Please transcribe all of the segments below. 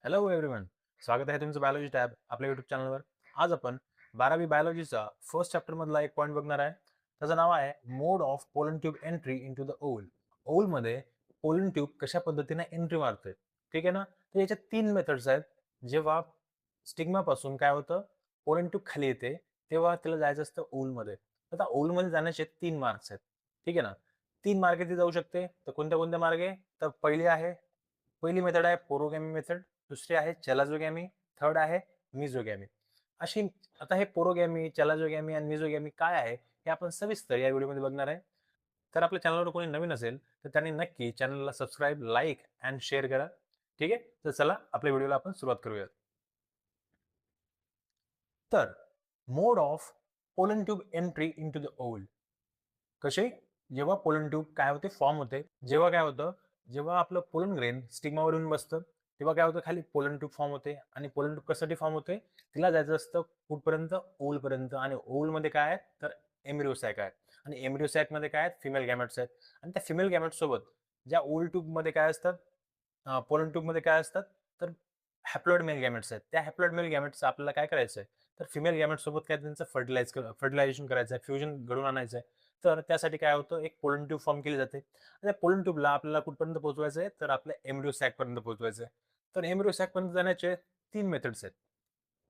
Hello everyone. स्वागत आहे तुमचं बायोलॉजी टॅब आपल्या युट्यूब चॅनलवर. आज आपण 12वी बायोलॉजीचा फर्स्ट चॅप्टर मधला एक पॉईंट बघणार आहे. त्याचं नाव आहे mode of pollen tube entry into the ovule. ओव्हलमध्ये पोलन ट्यूब कशा पद्धतीने एंट्री मारते, ठीक आहे ना. तर याच्या 3 मेथड्स आहेत. जेव्हा स्टिग्मा पासून काय होतं, पोलन ट्यूब खाली येते, तेव्हा त्याला जायचं असतं ओव्हलमध्ये. आता ओव्हलमध्ये जाण्याचे 3 मार्गस आहेत, ठीक आहे ना. 3 मार्गे ती जाऊ शकते. तर कोणत्या कोणत्या मार्गे? तर पहिली मेथड आहे पोरोगॅमी मेथड, दुसरी आहे चॅलाझोगॅमी, थर्ड आहे मिझोगॅमी. अशी आता हे पोरोगॅमी, चॅलाझोगॅमी आणि मिझोगॅमी काय आहे हे आपण सविस्तर या व्हिडिओमध्ये बघणार आहे. तर आपल्या चॅनलवर कोणी नवीन असेल तर त्यांनी नक्की चॅनलला सबस्क्राईब, लाईक अँड शेअर करा. ठीक आहे, तर चला आपल्या व्हिडिओला आपण सुरुवात करूयात. तर mode of pollen tube entry into the ovule. कसे? जेव्हा पोलन ट्यूब काय होते, फॉर्म होते. जेव्हा काय होतं, जेव्हा आपलं पोलन ग्रेन स्टिग्मावर येऊन बसतं, तेव्हा काय होतं, खाली पोलन ट्यूब फॉर्म होते. आणि पोलन ट्यूब कशासाठी फॉर्म होते? तिला जायचं असतं कुठपर्यंत? ओव्हल पर्यंत. आणि ओव्हल मध्ये काय आहे, तर एम्ब्रिओ सॅक आहे. आणि एम्ब्रिओ सॅक मध्ये काय आहेत, फिमेल गॅमेट्स आहेत. आणि त्या फिमेल गॅमेट सोबत ज्या ओव्हल ट्यूब मध्ये काय असतात, पोलन ट्यूब मध्ये काय असतात, तर हॅप्लॉइड मेल गॅमेट्स आहेत. त्या हॅप्लॉइड मेल गॅमेट्स आपल्याला काय करायचं आहे, तर फिमेल गॅमेट सोबत काय त्यांचं फर्टिलायझेशन करायचं आहे, फ्युजन घडून आणायचं आहे. तर त्यासाठी काय होतं, एक पोलन ट्यूब फॉर्म केली जाते. त्या पोलन ट्यूबला आपल्याला कुठपर्यंत पोहोचवायचं आहे, तर आपल्या एम्ब्रिओ सॅक पर्यंत पोहोचवायचं आहे. तर एम्ब्रिओ सॅक पर्यंत जाण्याचे 3 मेथड्स आहेत.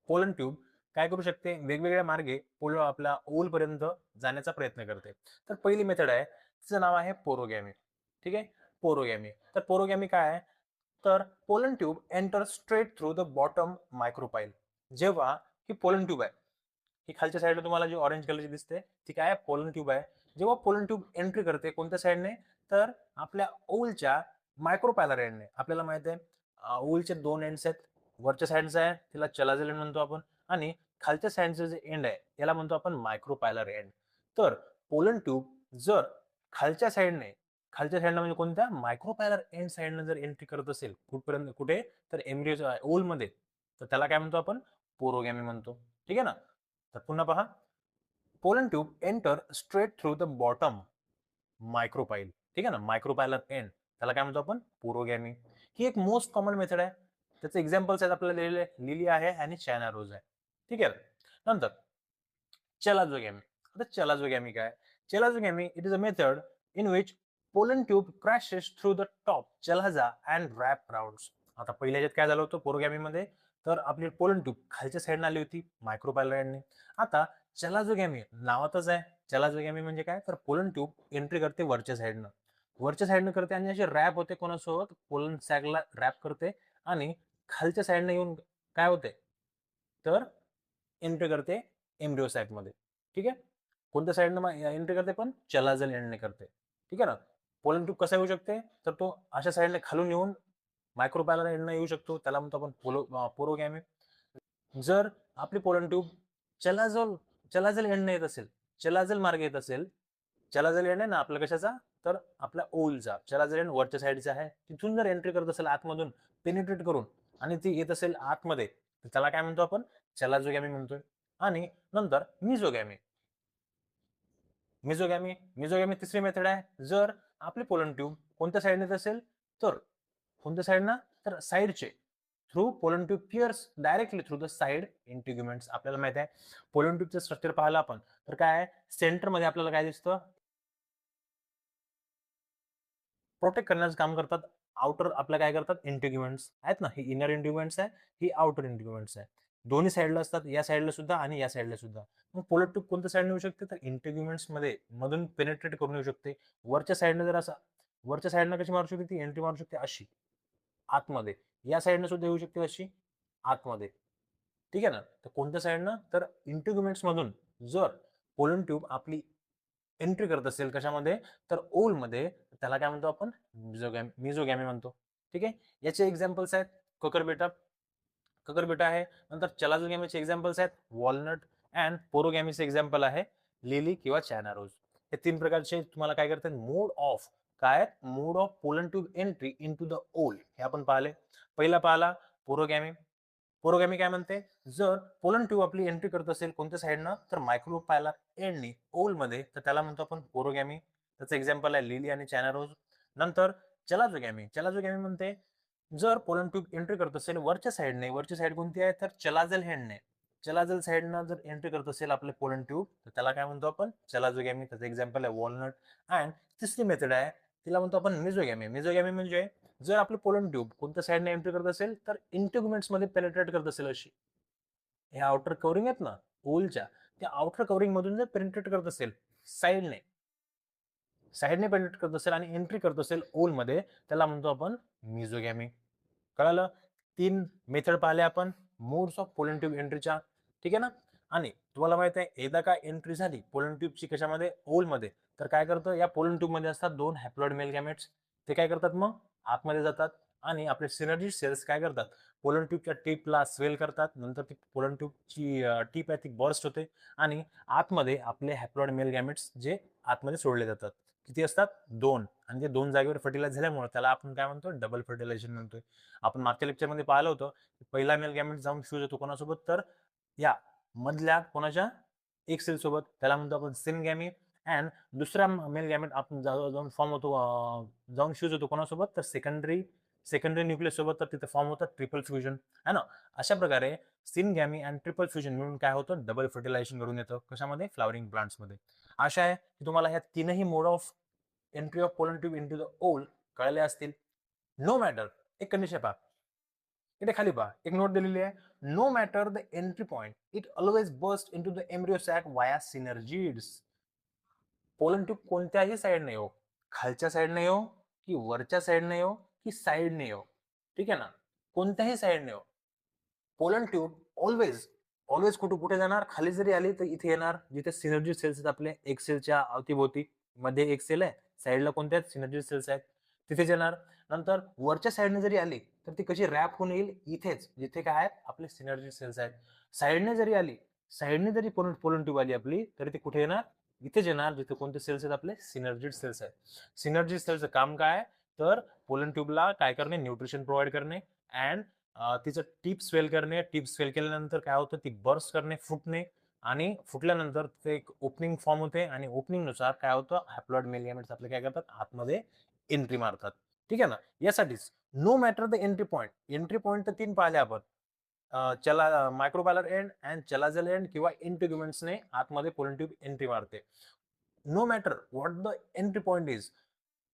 पोलन ट्यूब काय करू शकते, वेगवेगळ्या मार्गे आपल्या ओव्हल पर्यंत जाण्याचा प्रयत्न करते. तर पहिली मेथड आहे, तिचं नाव आहे पोरोगॅमी. ठीक आहे, पोरोगॅमी. तर पोरोगॅमी काय आहे, तर pollen tube enter straight through the bottom micropyle. जेव्हा ही पोलन ट्यूब आहे, ही खालच्या साईडला तुम्हाला जी ऑरेंज कलरची दिसते, ती काय आहे, पोलन ट्यूब आहे. जेव्हा पोलन ट्यूब एंट्री करते कोणत्या साईडने, तर आपल्या ओव्हलच्या मायक्रोपायलर एंडने. आपल्याला माहित आहे ओव्हलचे 2 एंड्स आहेत. वरच्या साईडचा आहे तिला चलाझल एंड म्हणतो आपण, आणि खालच्या साईडचं जे एंड आहे याला म्हणतो आपण मायक्रोपायलर एंड. तर पोलन ट्यूब जर खालच्या साईडने, खालच्या साईडला म्हणजे कोणत्या, मायक्रोपायलर एंड साईडने जर एंट्री करत असेल कुठपर्यंत, कुठे, तर एम्ब्रिओ ओव्हल मध्ये, तर त्याला काय म्हणतो आपण, पोरोगॅमी म्हणतो. ठीक आहे ना. तर पुन्हा पहा, pollen tube enter straight through the bottom micropyle. ठीक आहे ना, मायक्रोपायलर एंड, त्याला काय म्हणतो आपण, पोरोगॅमी. ही एक मोस्ट कॉमन मेथड आहे. त्याचे एक्झाम्पल्स आहेत आपल्याला लिहिलेले, लिली आहे आणि चायना रोज आहे. ठीक आहे. नंतर चलाझोगॅमी. आता चलाझोगॅमी काय, chalazogamy it is a method in which pollen tube crashes through the top chalaza and wrap rounds. आता पहिल्या याच्यात काय झालं होतं पोरोगॅमी मध्ये, तर आपली पोलन ट्यूब खालच्या साईडने आली होती मायक्रोपायलर एंडने. आता चलाझोगॅमी नावातच आहे. चलाझोगॅमी म्हणजे काय, तर पोलन ट्यूब एंट्री करते वरच्या साईडनं, वरच्या साईडनं करते आणि अशी रॅप होते कोणासोबत, पोलन सॅकला रॅप करते. आणि खालच्या साईडने येऊन काय होते, तर एंट्री करते एम्ब्रिओ सॅक मध्ये. ठीक आहे, कोणत्या साईडनं एंट्री करते, पण चलाझल एंडने करते. ठीक आहे ना. पोलन ट्यूब कसा येऊ शकते, तर तो अशा साईडने खालून येऊन मायक्रोपायलर एंडनं येऊ शकतो, त्याला म्हणतो आपण पोरोगॅमी. जर आपली पोलन ट्यूब चलाझल चलाझल एंडने येत असेल, चलाझल मार्ग येत असेल, चलाझल एंड आहे ना आपल्या कशाचा, तर आपल्या ओव्हलचा. चलाझल एंड वरच्या साईडचा आहे, तिथून जर एंट्री करत असेल आतमधून पेनिट्रेट करून, आणि ती येत असेल आतमध्ये, तर त्याला काय म्हणतो आपण, चलाझोगॅमी म्हणतोय. आणि नंतर मिझोगॅमी. मिझोगॅमी मिझोगॅमी तिसरी मेथड आहे. जर आपली पोलन ट्यूब कोणत्या साईडने येत असेल, तर कोणत्या साईडनं, तर साईडचे through pollen tube pierce directly through the side integuments. आपल्याला माहित आहे पोलन ट्यूबचं स्ट्रक्चर पाहिलं आपण, तर काय आहे, सेंटर मध्ये आपल्याला काय दिसतं, प्रोटेक्ट करण्याचं काम करतात. आउटर आपल्या काय करतात, इंटिग्युमेंट्स आहेत ना, ही इनर इंटिग्युमेंट्स आहे, ही आउटर इंटिग्युमेंट्स आहे. दोन्ही साईडला असतात, या साईडला सुद्धा आणि या साईडला सुद्धा. मग पोलर ट्यूब कोणत्या साईडने येऊ शकते, तर इंटिग्युमेंट्स मध्ये मधून पेनिट्रेट करून येऊ शकते. वरच्या साईडने जर असं, वरच्या साईडनं कशी मारू शकते, ती एंट्री मारू शकते अशी आतमध्ये. या साईडने सुद्धा येऊ शकते अशी आतमध्ये. ठीक आहे ना. तर कोणत्या साईडनं, तर इंटिग्युमेंट्स मधून जर पोलन ट्यूब आपली एंट्री करत असेल कशामध्ये, तर ओल मध्ये, त्याला काय म्हणतो आपण, मिझोगॅमी म्हणतो. ठीक आहे, याचे एक्झाम्पल्स आहेत ककरबेटा, ककरबेटा आहे. नंतर चलाझोगॅमीचे एक्झाम्पल्स आहेत वॉलनट, अँड पोरोगॅमीचे एक्झाम्पल आहे लिली किंवा चायना रोज. हे 3 प्रकारचे तुम्हाला काय करतात, मोड ऑफ काय, mode of pollen tube entry into the ovule हे आपण पाहिले. पहिला पाहिला पोरोगॅमी. पोरोगॅमी काय म्हणते, जर पोलन ट्यूब आपली एंट्री करत असेल कोणत्या साईडनं, तर मायक्रोपायलर एंडनी ओल मध्ये, तर त्याला म्हणतो आपण पोरोगॅमी. त्याचं एक्झाम्पल आहे लिली आणि चायना रोज. नंतर चलाझोगॅमी. चलाझोगॅमी म्हणते जर पोलन ट्यूब एंट्री करत असेल वरच्या साईडने, वरची साईड कोणती आहे तर चलाझल हँडने, चलाझल साईडनं जर एंट्री करत असेल आपले पोलन ट्यूब तर त्याला काय म्हणतो आपण चलाझोगॅमी. त्याचं एक्झाम्पल आहे वॉलनट. अँड तिसरी मेथड आहे तिला म्हणतो आपण मेझोगॅमी. मेझोगॅमी म्हणजे जर आपलं पोलन ट्यूब कोणत्या साईडने एंट्री करत असेल तर इंटिग्युमेंट्स मध्ये पेनिट्रेट करत असेल अशी, हे आउटर कव्हरिंग आहेत ना ओलच्या, त्या आउटर कव्हरिंग मधून जर पेनिट्रेट करत असेल साईडने, साईडने पेनिट्रेट करत असेल आणि एंट्री करत असेल ओल मध्ये, त्याला म्हणतो आपण मिझोगॅमी. कळालं? 3 मेथड पाहिले आपण मोड्स ऑफ पोलन ट्यूब एंट्रीच्या. ठीक आहे ना? आणि तुम्हाला माहित आहे एकदा का एंट्री झाली पोलन ट्यूबची कशामध्ये ओल मध्ये, तर काय करतं या पोलन ट्यूब मध्ये असतात 2 हॅप्लॉइड मेल गॅमेट्स. ते काय करतात मग आतमध्ये जातात आणि आपले सिनर्जी सेल्स काय करतात पोलन ट्यूबच्या टिपला स्वेल करतात. नंतर ती पोलन ट्यूबची टिप आहे ती बर्स्ट होते आणि आतमध्ये आपले हॅप्लॉइड मेल गॅमेट्स जे आतमध्ये सोडले जातात. किती असतात 2. आणि ते 2 जागेवर फर्टिलाइज झाल्यामुळे त्याला आपण काय म्हणतो डबल फर्टिलायझेशन म्हणतोय. आपण मागच्या लेक्चरमध्ये पाहिलं होतं पहिला मेल गॅमेट जाऊन फ्यूज होतो कोणासोबत तर या मधल्या कोणाच्या एक सेल सोबत, त्याला म्हणतो आपण सिनगॅमी. अँड दुसरा मेल गॅमेट आपण जाऊन फॉर्म होतो जाऊन फ्यूज होतो कोणासोबत तर सेकंडरी न्यूक्लियस सोबत, तर तिथे फॉर्म होतं ट्रिपल फ्युजन है ना. अशा प्रकारे सिनगॅमी अँड ट्रिपल फ्युजन मिळून काय होतं डबल फर्टिलायझेशन घडून येतं कशामध्ये फ्लावरिंग प्लांट्स मध्ये. आशा आहे की तुम्हाला ह्या तीनही mode of entry of pollen tube into the ovule कळले असतील. नो मॅटर, एक कंडिशन पहा इथे खाली पहा एक नोट दिलेली आहे. No matter the entry point it always burst into the embryo sac via synergids. Pollen tube कोणत्याही साईडने येऊ, खालच्या साईडने येऊ की वरच्या साईडने येऊ की साईडने येऊ, ठीक आहे ना, कोणत्याही साईडने येऊ, पोलन ट्यूब ऑलवेज ऑलवेज कुठे जाणार, खाली जरी आली तर इथे येणार जिथे सिनर्जी सेल्स आहेत आपले एक सेलच्या अवतीभोवती, मध्ये एक सेल आहे साईडला कोणत्या सिनर्जी सेल्स आहेत तिथेच येणार. नंतर वरच्या साईडने जरी आली तर ती कशी रॅप होऊन येईल इथेच जिथे काय आहेत आपले सिनर्जी सेल्स आहेत. साईडने जरी आली, साईडने जरी पोलन ट्यूब आली आपली तरी ती कुठे येणार इथेच येणार जिथे कोणते सेल्स आहेत आपले सिनर्जिड सेल्स आहेत. सिनर्जिड सेल्सचं काम काय तर पोलन ट्यूबला काय करणे न्यूट्रिशन प्रोव्हाइड करणे अँड तिचं टीप स्वेल करणे. टीप स्वेल केल्यानंतर काय होतं ती बर्स्ट करणे फुटणे आणि फुटल्यानंतर ते एक ओपनिंग फॉर्म होते आणि ओपनिंग नुसार काय होतं हॅप्लॉइड मेल गॅमेट्स आपले काय करतात आतमध्ये एंट्री मारतात. ठीक आहे ना. यासाठीच no matter the entry point तर 3 पाहिले आपण चला micropylar end and chalazal end किंवा इंटिग्युमेंट्सने आतमध्ये पोलन ट्यूब एंट्री मारते. No matter what the entry point is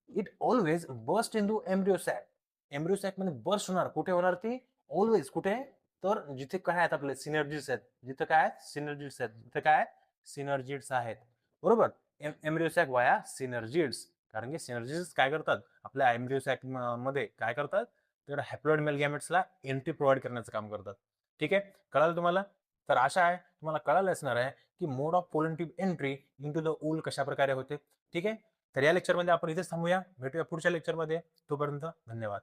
it always burst in to embryo sac. एम्ब्रियो सॅक मध्ये बर्स्ट होणार कुठे होणार ती ऑलवेज कुठे तर जिथे काय आहेत आपले सिनर्जिड्स आहेत, जिथे काय आहेत सिनर्जिड्स आहेत, जिथे काय आहेत सिनर्जिड्स आहेत बरोबर. एम्ब्रियो सॅक वाया सिनर्जिड्स, कारण की सिनर्जिड्स काय करतात आपल्या एम्ब्रियो सॅक मध्ये काय करतात तर हॅप्लॉइड मेल गॅमेट्सला एंट्री प्रोव्हाइड करण्याचं काम करतात. ठीक आहे, कळालं तुम्हाला. तर आशा आहे तुम्हाला कळालं असणार आहे की mode of pollen tube entry into the ovule कशा प्रकारे होते. ठीक आहे, तर या लेक्चरमध्ये आपण इथेच थांबूया, भेटूया पुढच्या लेक्चरमध्ये. तोपर्यंत धन्यवाद.